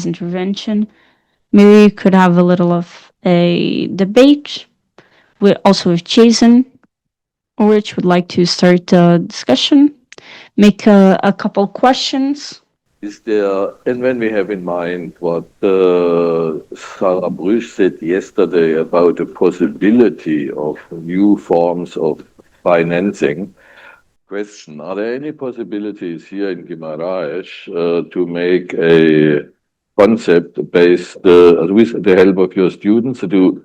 intervention. Maybe we could have a little of a debate with Jason, which would like to start the discussion, make a couple questions. Is there, and when we have in mind what Sarah Brüsch said yesterday about the possibility of new forms of financing, question, are there any possibilities here in Guimarães to make a concept based, with the help of your students, to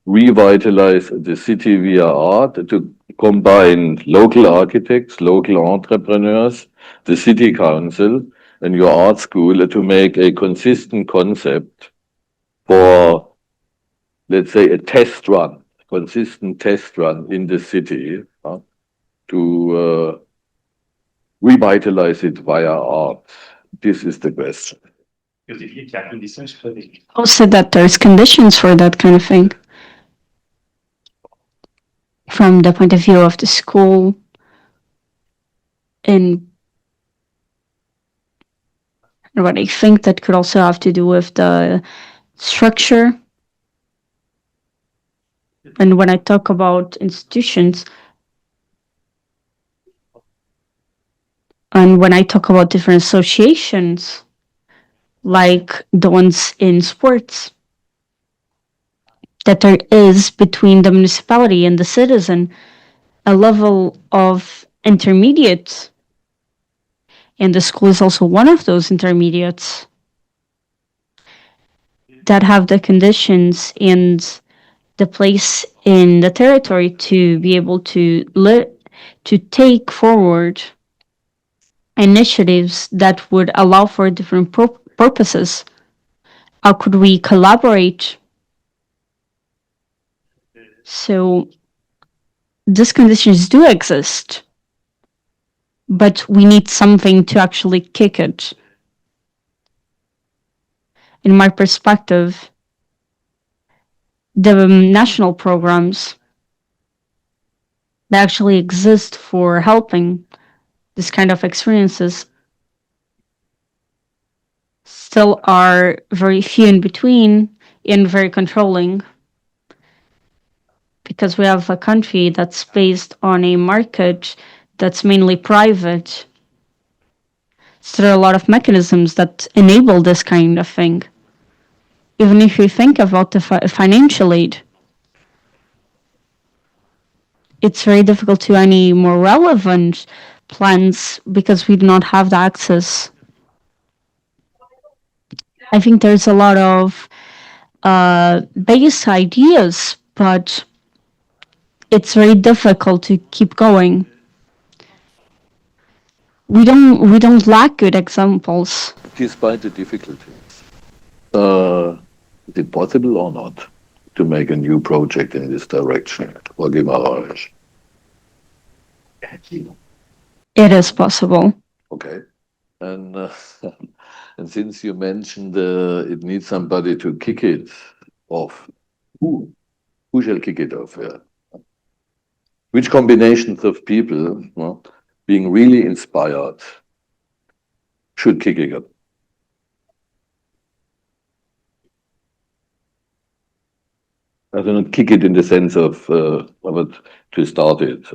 revitalize the city via art, to combine local architects, local entrepreneurs, the city council, and your art school to make a consistent concept for, let's say, a test run, consistent test run in the city to revitalize it via art? This is the question. Who said that there's conditions for that kind of thing? From the point of view of the school, and what I think that could also have to do with the structure. And when I talk about institutions, and when I talk about different associations, like the ones in sports, that there is between the municipality and the citizen a level of intermediate, and the school is also one of those intermediates that have the conditions and the place in the territory to be able to take forward initiatives that would allow for different purposes. How could we collaborate? So these conditions do exist, but we need something to actually kick it. In my perspective, the national programs that actually exist for helping this kind of experiences still are very few in between and very controlling, because we have a country that's based on a market that's mainly private. So there are a lot of mechanisms that enable this kind of thing. Even if you think about the financial aid, it's very difficult to any more relevant plans because we do not have the access. I think there's a lot of base ideas, but it's very difficult to keep going. We don't lack good examples. Despite the difficulties, is it possible or not to make a new project in this direction for Guimarães? It is possible. Okay. And and since you mentioned it needs somebody to kick it off, who shall kick it off? Yeah. Which combinations of people being really inspired should kick it up? I don't kick it in the sense of to start it.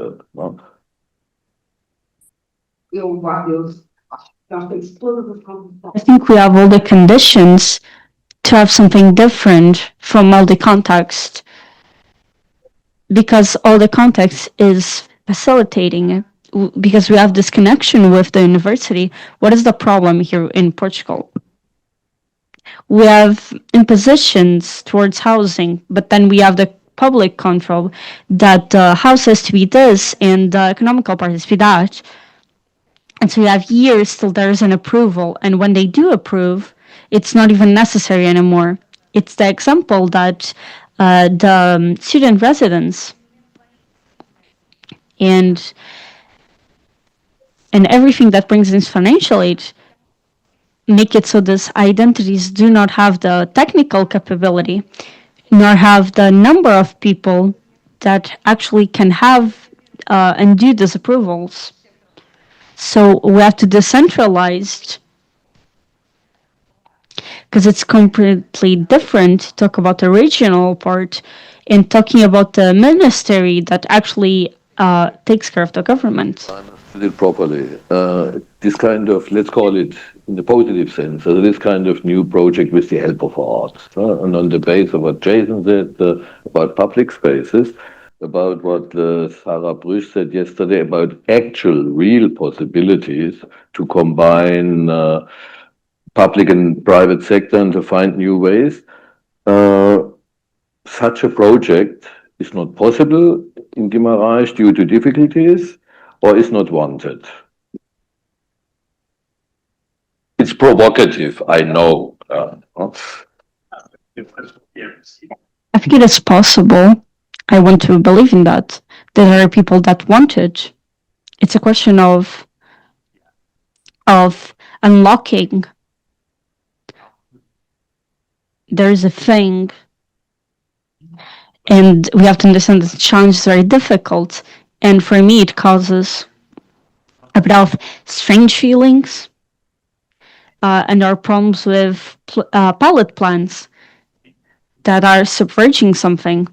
I think we have all the conditions to have something different from all the context, because all the context is facilitating it, because we have this connection with the university. What is the problem here in Portugal? We have impositions towards housing, but then we have the public control that the house has to be this and the economical part has to be that. And so you have years till there's an approval. And when they do approve, it's not even necessary anymore. It's the example that the student residence and everything that brings in financial aid make it so these identities do not have the technical capability, nor have the number of people that actually can have and do these approvals. So we have to decentralize, because it's completely different to talk about the regional part and talking about the ministry that actually takes care of the government. Understood it properly. This kind of, let's call it in the positive sense, this kind of new project with the help of art, and on the base of what Jason said about public spaces, about what Sarah Brüsch said yesterday about actual, real possibilities to combine public and private sector and to find new ways. Such a project is not possible in Guimarães due to difficulties or is not wanted. It's provocative, I know. I think it is possible. I want to believe in that. There are people that want it. It's a question of unlocking. There is a thing, and we have to understand that the challenge is very difficult. And for me, it causes a bit of strange feelings. And our problems with pilot plans that are subverting something.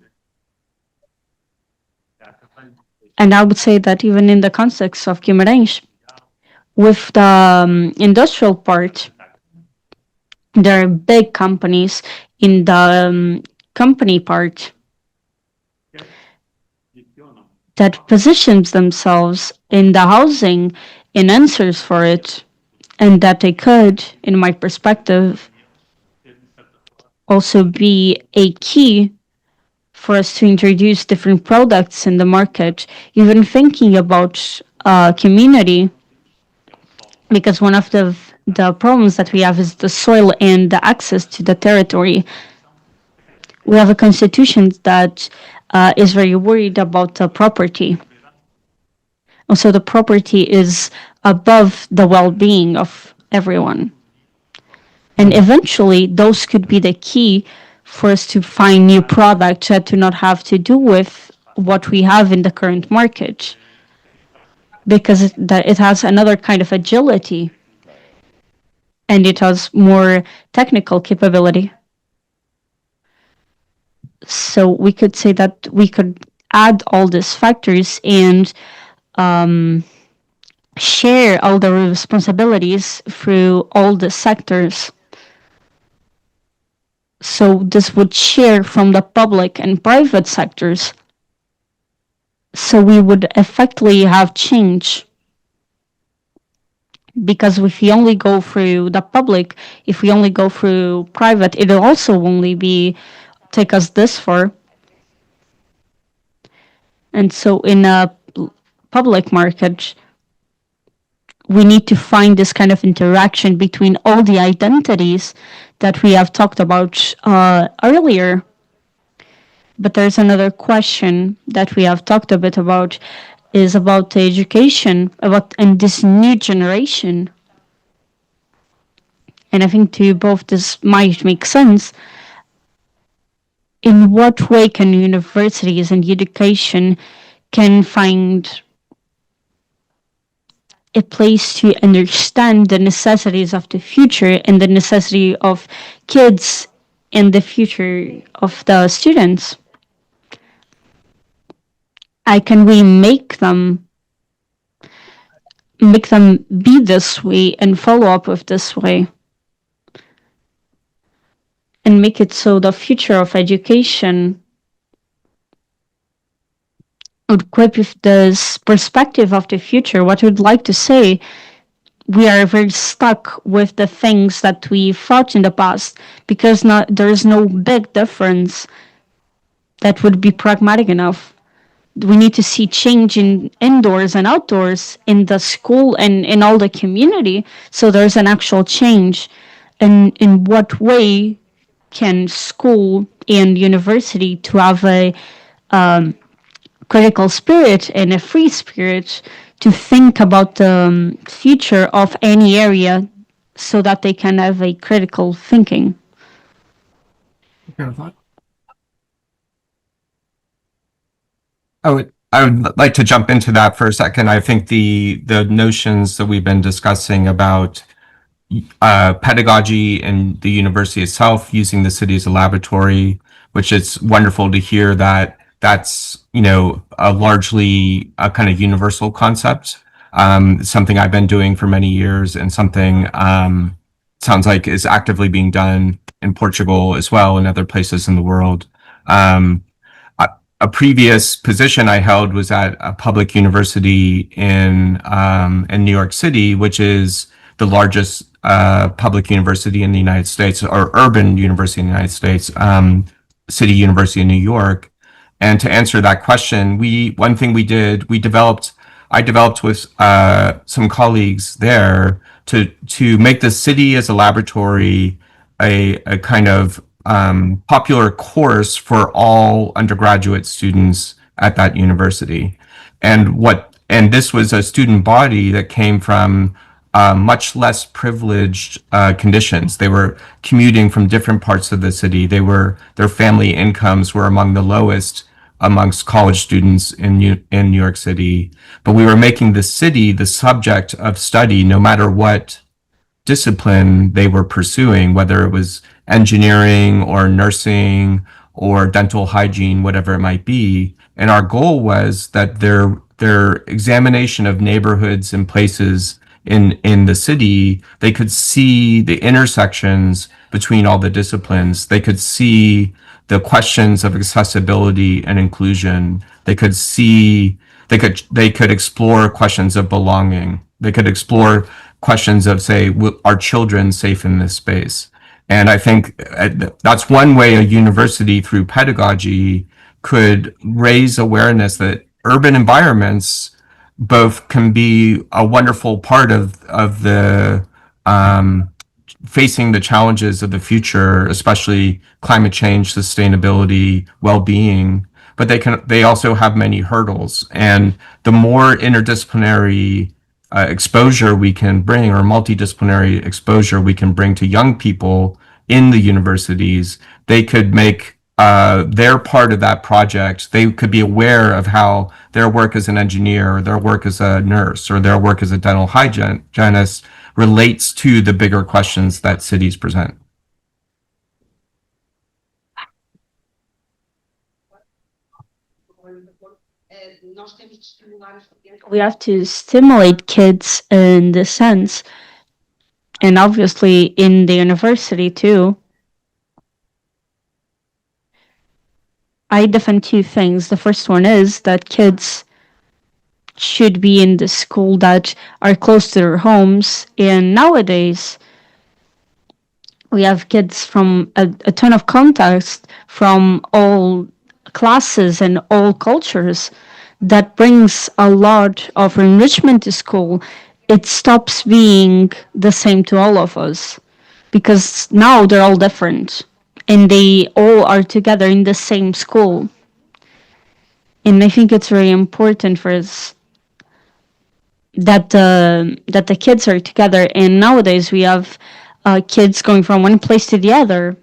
And I would say that even in the context of Guimarães, with the industrial part, there are big companies in the company part that positions themselves in the housing and answers for it, and that they could, in my perspective, also be a key for us to introduce different products in the market, even thinking about community, because one of the problems that we have is the soil and the access to the territory. We have a constitution that is very worried about the property. Also, the property is above the well-being of everyone. And eventually, those could be the key for us to find new products that do not have to do with what we have in the current market, because it has another kind of agility and it has more technical capability. So we could say that we could add all these factors and share all the responsibilities through all the sectors. So this would share from the public and private sectors. So we would effectively have change. Because if we only go through the public, if we only go through private, it'll also only take us this far. And so in a public market, we need to find this kind of interaction between all the identities that we have talked about earlier. But there's another question that we have talked a bit about, is about the education, and this new generation. And I think to you both this might make sense. In what way can universities and education can find a place to understand the necessities of the future and the necessity of kids and the future of the students? How can we make them be this way and follow up with this way? And make it so the future of education would equip with this perspective of the future. What we'd like to say, we are very stuck with the things that we thought in the past, because there is no big difference that would be pragmatic enough. We need to see change in indoors and outdoors, in the school and in all the community, so there's an actual change. And in what way can school and university to have a critical spirit and a free spirit to think about the future of any area, so that they can have a critical thinking? I would like to jump into that for a second. I think the notions that we've been discussing about pedagogy in the university itself, using the city as a laboratory, which is wonderful to hear that that's, a largely a kind of universal concept. Something I've been doing for many years, and something sounds like is actively being done in Portugal as well, and other places in the world. A previous position I held was at a public university in New York City, which is the largest public university in the United States, or urban university in the United States, City University in New York. And to answer that question, one thing I developed with some colleagues there to make the city as a laboratory a kind of popular course for all undergraduate students at that university. And this was a student body that came from much less privileged conditions. They were commuting from different parts of the city. Their family incomes were among the lowest amongst college students in New York City. But we were making the city the subject of study, no matter what discipline they were pursuing, whether it was engineering or nursing or dental hygiene, whatever it might be. And our goal was that their examination of neighborhoods and places in the city, they could see the intersections between all the disciplines. They could see the questions of accessibility and inclusion. They could explore questions of belonging. They could explore questions of, say, are children safe in this space? And I think that's one way a university, through pedagogy, could raise awareness that urban environments both can be a wonderful part of the facing the challenges of the future, especially climate change, sustainability, well-being, but they also have many hurdles. And the more interdisciplinary exposure we can bring, or multidisciplinary exposure we can bring to young people in the universities, they could make their part of that project. They could be aware of how their work as an engineer, or their work as a nurse, or their work as a dental hygienist relates to the bigger questions that cities present. We have to stimulate kids in this sense, and obviously in the university too. I defend two things. The first one is that kids should be in the school that are close to their homes, and nowadays we have kids from a ton of context, from all classes and all cultures. That brings a lot of enrichment to school. It stops being the same to all of us, because now they're all different and they all are together in the same school. And I think it's very important for us that the kids are together. And nowadays we have kids going from one place to the other.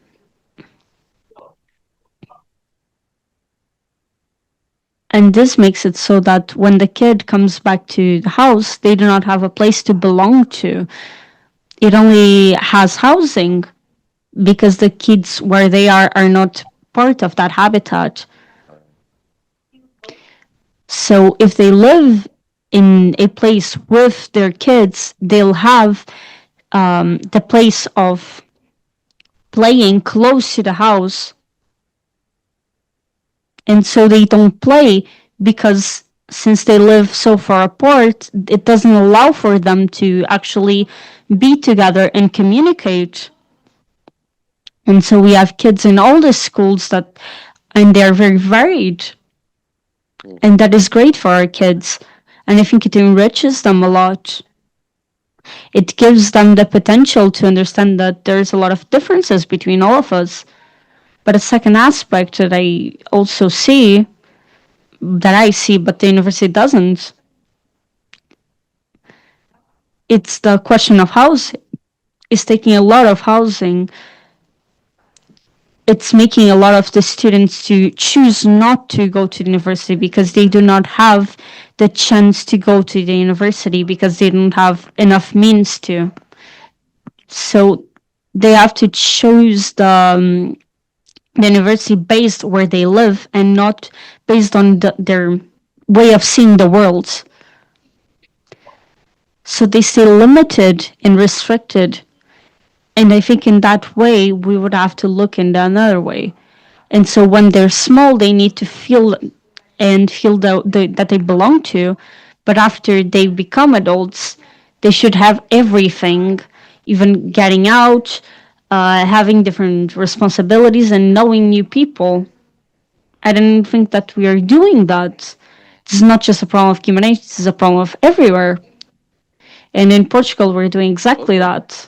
And this makes it so that when the kid comes back to the house, they do not have a place to belong to. It only has housing, because the kids where they are not part of that habitat. So if they live in a place with their kids, they'll have the place of playing close to the house. And so they don't play, because since they live so far apart, it doesn't allow for them to actually be together and communicate. And so we have kids in all the schools and they're very varied. And that is great for our kids. And I think it enriches them a lot. It gives them the potential to understand that there's a lot of differences between all of us. But a second aspect that I also see, but the university doesn't, it's the question of housing. It's taking a lot of housing. It's making a lot of the students to choose not to go to the university, because they do not have the chance to go to the university, because they don't have enough means to. So they have to choose the university based where they live and not based on their way of seeing the world. So they stay limited and restricted. And I think in that way, we would have to look in another way. And so when they're small, they need to feel and feel that they belong to. But after they become adults, they should have everything, even getting out, having different responsibilities, and knowing new people. I didn't think that we are doing that. This is not just a problem of Guimarães, this is a problem of everywhere. And in Portugal, we're doing exactly that.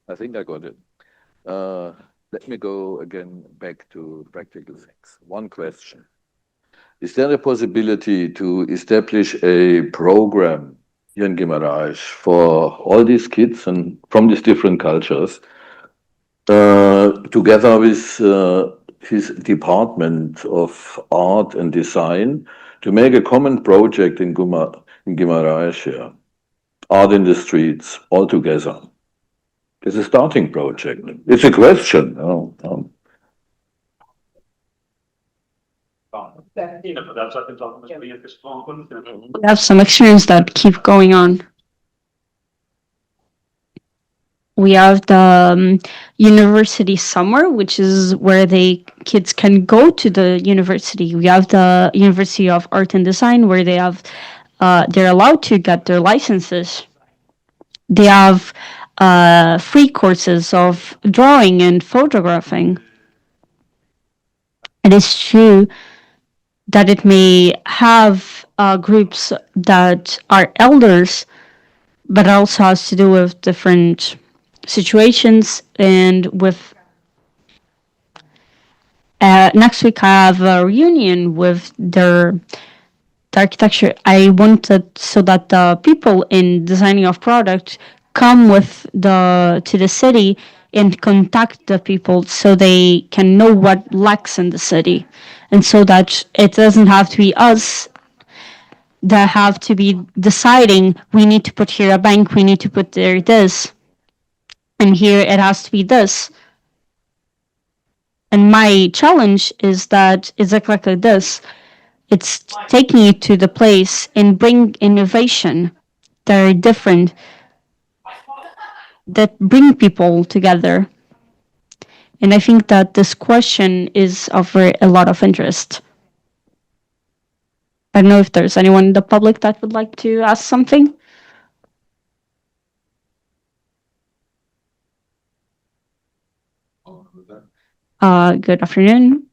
I think I got it. Let me go again back to practical things. One question. Is there a possibility to establish a program here in Guimarães for all these kids and from these different cultures, together with his department of art and design, to make a common project in Guimarães here? Art in the streets, all together. It's a starting project. It's a question. We have some experience that keep going on. We have the university summer, which is where kids can go to the university. We have the University of Art and Design, where they're allowed to get their licenses. They have free courses of drawing and photographing. It is true that it may have groups that are elders, but it also has to do with different situations and with next week I have a reunion with the architecture. I wanted so that the people in designing of product come to the city and contact the people so they can know what lacks in the city, and so that it doesn't have to be us that have to be deciding we need to put here a bank, we need to put there this, and here it has to be this. And my challenge is that it's exactly this. It's taking it to the place and bring innovation that are different, that bring people together. And I think that this question is of a lot of interest. I don't know if there's anyone in the public that would like to ask something. Good afternoon.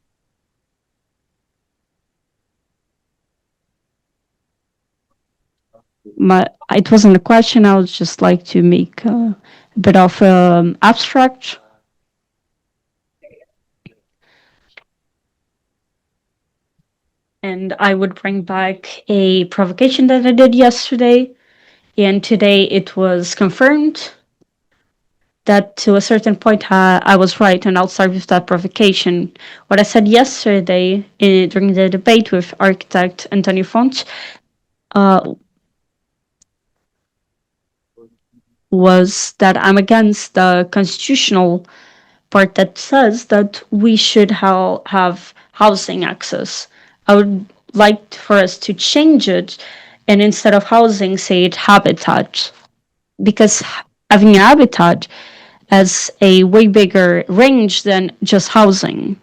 It wasn't a question. I would just like to make a bit of abstract. And I would bring back a provocation that I did yesterday. And today it was confirmed that to a certain point I was right, and I'll start with that provocation. What I said yesterday during the debate with architect Antonio Fontes was that I'm against the constitutional part that says that we should have housing access. I would like for us to change it, and instead of housing, say it habitat, because having a habitat has a way bigger range than just housing.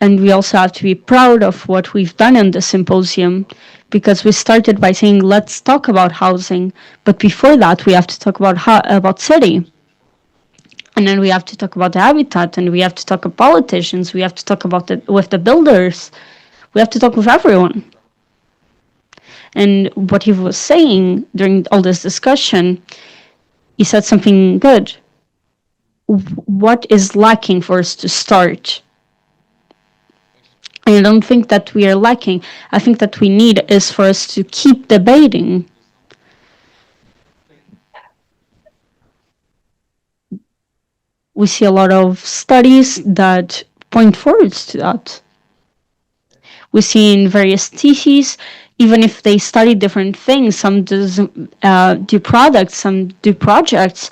And we also have to be proud of what we've done in the symposium, because we started by saying, let's talk about housing. But before that, we have to talk about city. And then we have to talk about the habitat, and we have to talk about politicians. We have to talk about with the builders. We have to talk with everyone. And what he was saying during all this discussion, he said something good. What is lacking for us to start? And I don't think that we are lacking. I think that we need is for us to keep debating. We see a lot of studies that point forwards to that. We see in various theses even if they study different things, some do products, some do projects,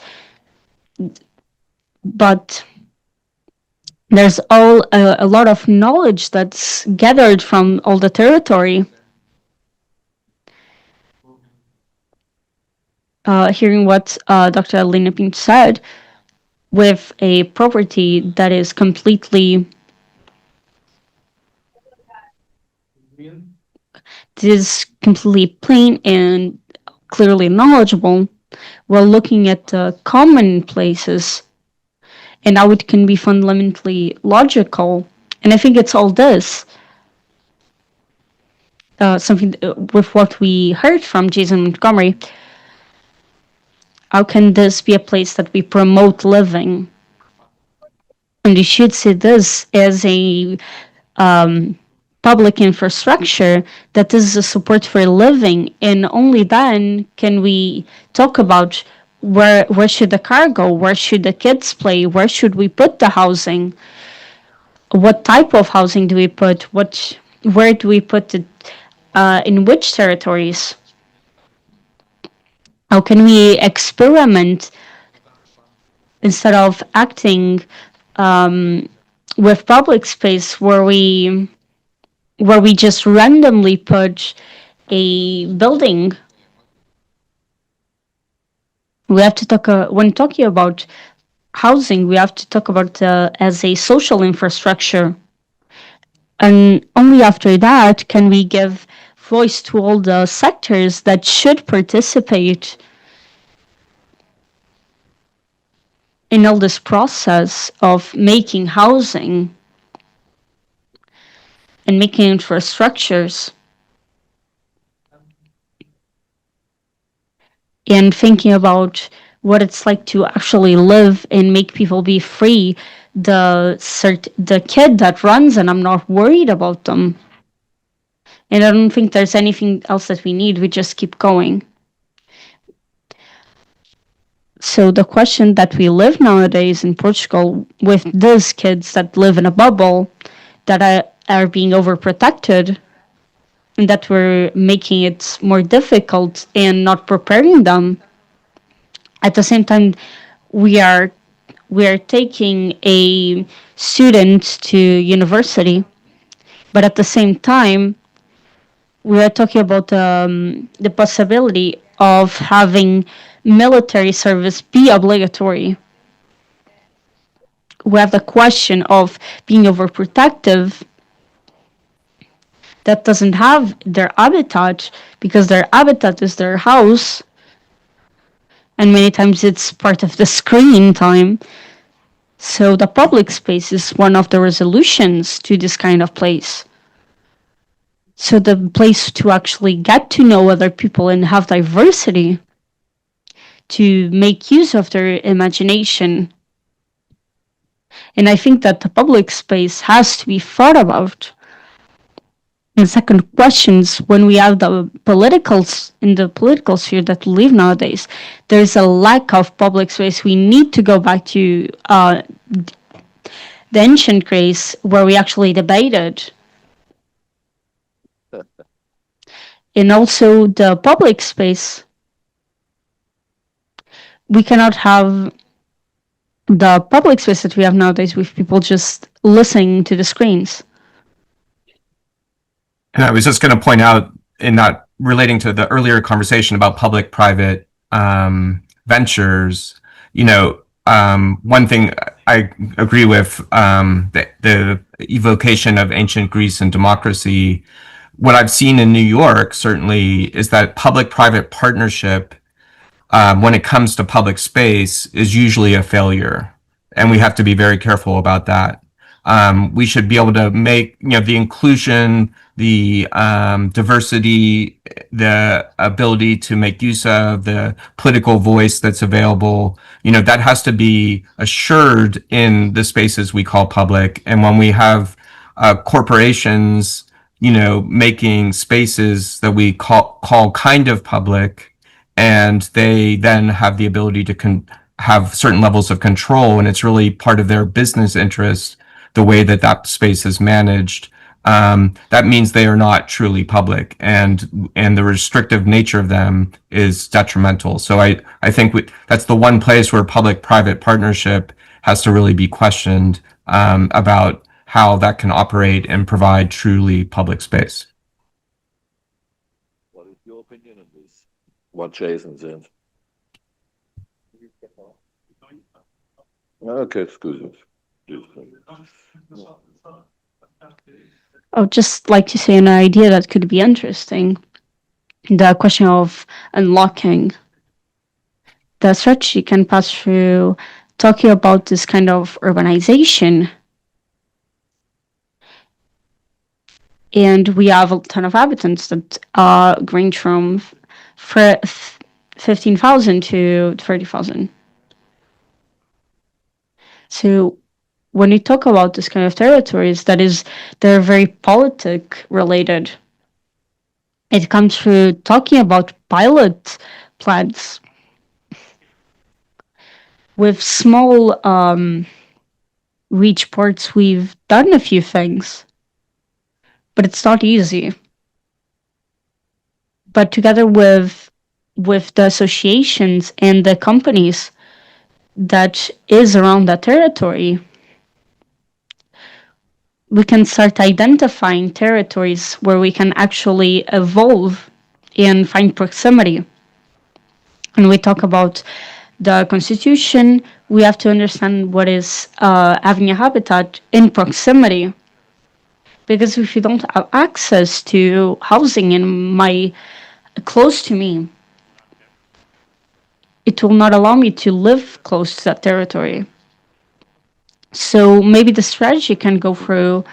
but there's a lot of knowledge that's gathered from all the territory. Hearing what Dr. Alina Pinto said, with a property that is completely plain and clearly knowledgeable, we're looking at the common places and how it can be fundamentally logical. And I think it's all this. Something with what we heard from Jason Montgomery. How can this be a place that we promote living? And you should see this as a public infrastructure that is a support for living, and only then can we talk about where should the car go, where should the kids play, where should we put the housing, what type of housing do we put, where do we put it, in which territories. How can we experiment instead of acting with public space where we just randomly put a building? We have to talk, when talking about housing, we have to talk about as a social infrastructure. And only after that can we give voice to all the sectors that should participate in all this process of making housing and making infrastructures. And thinking about what it's like to actually live and make people be free. The kid that runs, and I'm not worried about them. And I don't think there's anything else that we need. We just keep going. So the question that we live nowadays in Portugal with these kids that live in a bubble, that are being overprotected, and that we're making it more difficult and not preparing them. At the same time, we are taking a student to university, but at the same time, we are talking about the possibility of having military service be obligatory. We have the question of being overprotective that doesn't have their habitat, because their habitat is their house, and many times it's part of the screen time. So the public space is one of the resolutions to this kind of place. So the place to actually get to know other people and have diversity, to make use of their imagination. And I think that the public space has to be thought about. And second questions, when we have the politicals in the political sphere that we live nowadays, there's a lack of public space. We need to go back to the ancient Greece, where we actually debated. And also the public space. We cannot have the public space that we have nowadays with people just listening to the screens. And I was just going to point out, in that relating to the earlier conversation about public-private ventures, one thing I agree with, the evocation of ancient Greece and democracy. What I've seen in New York, certainly, is that public-private partnership, when it comes to public space, is usually a failure. And we have to be very careful about that. We should be able to make, the inclusion, the diversity, the ability to make use of the political voice that's available, that has to be assured in the spaces we call public. And when we have corporations, making spaces that we call kind of public, and they then have the ability to have certain levels of control, and it's really part of their business interest, the way that space is managed, that means they are not truly public, and the restrictive nature of them is detrimental. So I think that's the one place where public-private partnership has to really be questioned about how that can operate and provide truly public space. What is your opinion on this? What Jason said. Okay, excuse me. I would just like to say an idea that could be interesting. The question of unlocking. The strategy can pass through talking about this kind of urbanization. And we have a ton of habitants that range from 15,000 to 30,000. So when you talk about this kind of territories, they're very politic related. It comes through talking about pilot plants with small reach ports. We've done a few things, but it's not easy. But together with the associations and the companies that is around that territory, we can start identifying territories where we can actually evolve and find proximity. And we talk about the constitution, we have to understand what is having a habitat in proximity. Because if you don't have access to housing close to me, it will not allow me to live close to that territory. So maybe the strategy can go through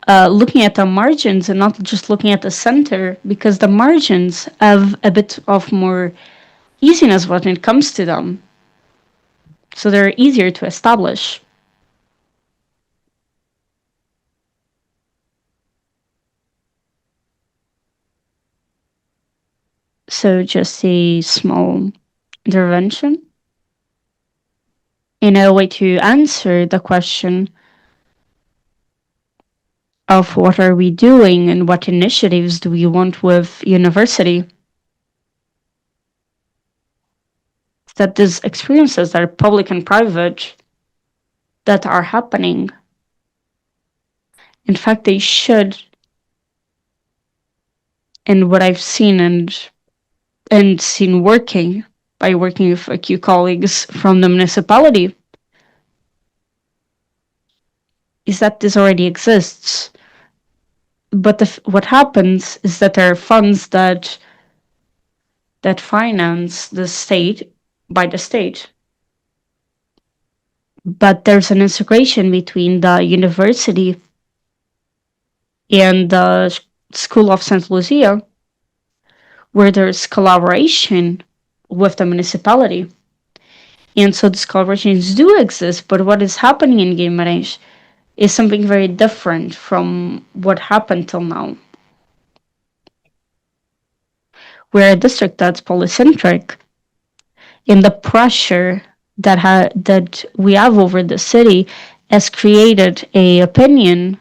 looking at the margins and not just looking at the center, because the margins have a bit of more easiness when it comes to them. So they're easier to establish. So just a small intervention in a way to answer the question of what are we doing and what initiatives do we want with university. That these experiences that are public and private that are happening, in fact, they should, and what I've seen and seen working by working with a few colleagues from the municipality, is that this already exists. But what happens is that there are funds that finance the state by the state. But there's an integration between the university and the School of St. Lucia, where there's collaboration with the municipality. And so these collaborations do exist, but what is happening in Guimarães is something very different from what happened till now. We're a district that's polycentric, and the pressure that we have over the city has created an opinion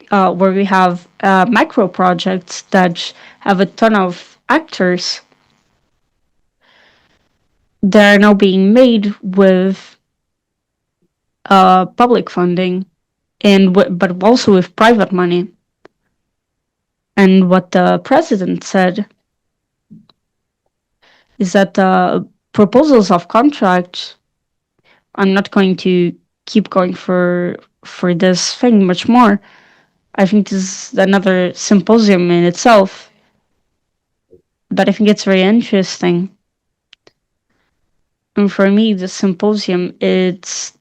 where we have macro projects that have a ton of actors that are now being made with public funding, but also with private money. And what the president said is that the proposals of contract, I'm not going to keep going for this thing much more. I think this is another symposium in itself, but I think it's very interesting. And for me, the symposium, it's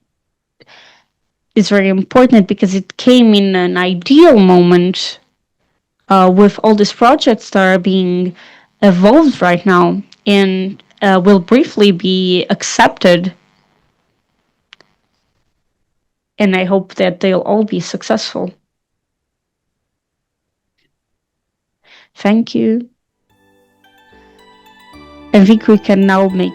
very important because it came in an ideal moment with all these projects that are being evolved right now and will briefly be accepted. And I hope that they'll all be successful. Thank you. I think we can now make